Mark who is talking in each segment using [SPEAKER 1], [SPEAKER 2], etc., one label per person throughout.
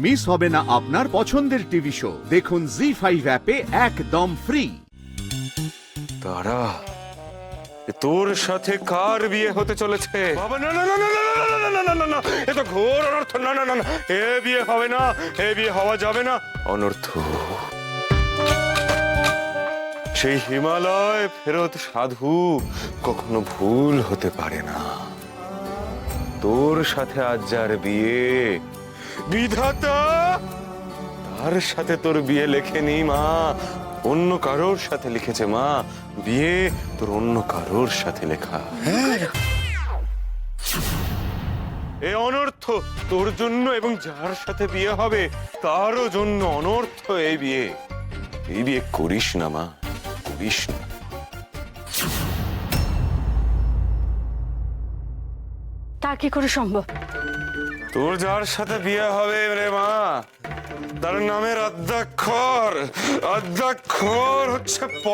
[SPEAKER 1] Miss হবে না আপনার পছন্দের টিভি শো। দেখুন জি5 অ্যাপে একদম ফ্রি।
[SPEAKER 2] তারা তোর সাথে কার বিয়ে হতে চলেছে? বাবা না না না না না না না না না না না, এ তো ঘোর অনর্থ। না না না না, এ বিয়ে হবে না, এ বিয়ে হওয়া যাবে না। অনর্থ। সেই হিমালয় ফেরত সাধু কখনো ভুল হতে পারে না। তোর সাথে আজ যার বিয়ে, বিধাতা তার সাথে তোর বিয়ে লেখেনি মা, অন্য কারোর সাথে লিখেছে মা। বিয়ে তোর অন্য কারোর সাথে লেখা। এ অনর্থ তোর জন্য এবং যার সাথে বিয়ে হবে তারও জন্য অনর্থ। এই বিয়ে, এই বিয়ে করিস না মা, করিস না।
[SPEAKER 3] তা কি করে সম্ভব?
[SPEAKER 2] তোর যার সাথে বিয়ে হবে রে মা, তার নামের আদ্যাক্ষর হচ্ছে প।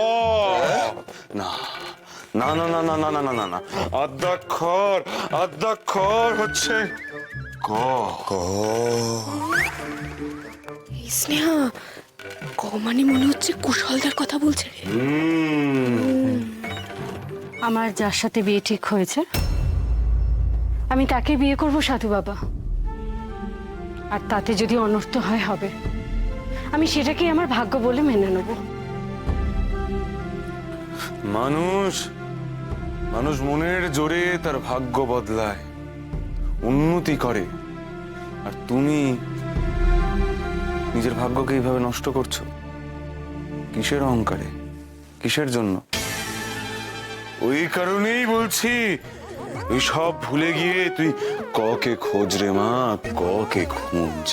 [SPEAKER 2] না না না না না না না না না না, আদ্যাক্ষর হচ্ছে ক।
[SPEAKER 4] এই স্নেহা, ক মানে মনে হচ্ছে কুশলদার কথা বলছে রে।
[SPEAKER 3] আমার যার সাথে বিয়ে ঠিক হয়েছে আমি তাকে বিয়ে করব সাধু বাবা। আর তাতে যদি অনর্থ হয় হবে, আমি সেটাকেই আমার ভাগ্য বলে মেনে নেব।
[SPEAKER 2] মানুষ মনের জোরে তার ভাগ্য বদলায়, উন্নতি করে। আর তুমি নিজের ভাগ্যকে এইভাবে নষ্ট করছো। কিসের অহংকারে, কিসের জন্য? ওই কারণেই বলছি, তুই সব ভুলে গিয়ে তুই ককে খোঁজ রে মা, ককে খোঁজ।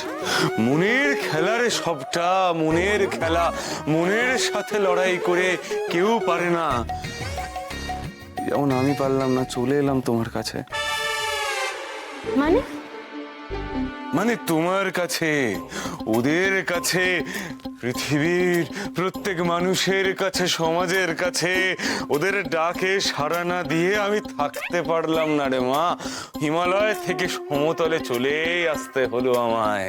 [SPEAKER 2] মনের খেলা রে সবটা, মনের খেলা। মনের সাথে লড়াই করে কেউ পারে না। যেমন আমি পারলাম না, চলে এলাম তোমার কাছে। মানে তোমার কাছে, ওদের কাছে, পৃথিবীর প্রত্যেক মানুষের কাছে, সমাজের কাছে। ওদের ডাকে সাড়া না দিয়ে আমি থাকতে পারলাম না রে মা। হিমালয় থেকে সমতলে চলে আসতে হলো আমায়।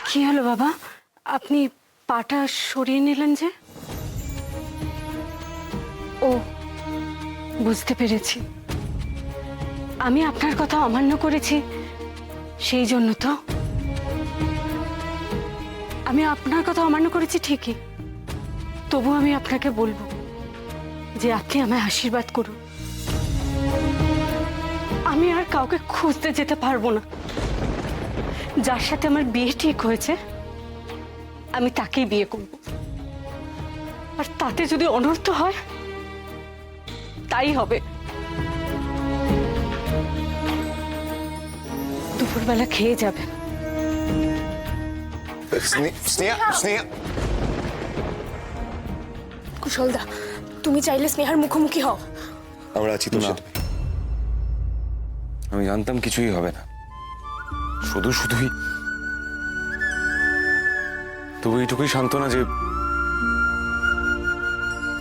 [SPEAKER 3] কি হলো বাবা, আপনি পাটা সরিয়ে নিলেন যে? ও, বুঝতে পেরেছি। আমি আপনার কথা অমান্য করেছি, সেই জন্য তো। আমি আপনার কথা অমান্য করেছি ঠিকই, তবু আমি আপনাকে বলবো যে আপনি আমায় আশীর্বাদ করুন। আমি আর কাউকে খুঁজতে যেতে পারবো না। যার সাথে আমার বিয়ে ঠিক হয়েছে আমি তাকেই বিয়ে করব। আর তাতে যদি অনর্থ হয় তাই হবে। দুপুরবেলা খেয়ে যাবেন।
[SPEAKER 4] কুশলদা, তুমি চাইলে স্নেহার মুখোমুখি হও।
[SPEAKER 2] আমরা আছি তো। আমি জানতাম কিছুই হবে না, শুধুই তবু এইটুকুই সান্ত্বনা যে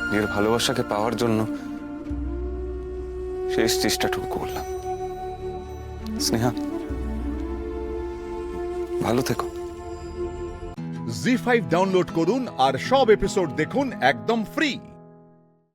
[SPEAKER 2] নিজের ভালোবাসাকে পাওয়ার জন্য শেষ চেষ্টাটুকু করলাম। স্নেহা, ভালো থেকো।
[SPEAKER 1] জি5 ডাউনলোড করুন আর সব এপিসোড দেখুন একদম ফ্রি।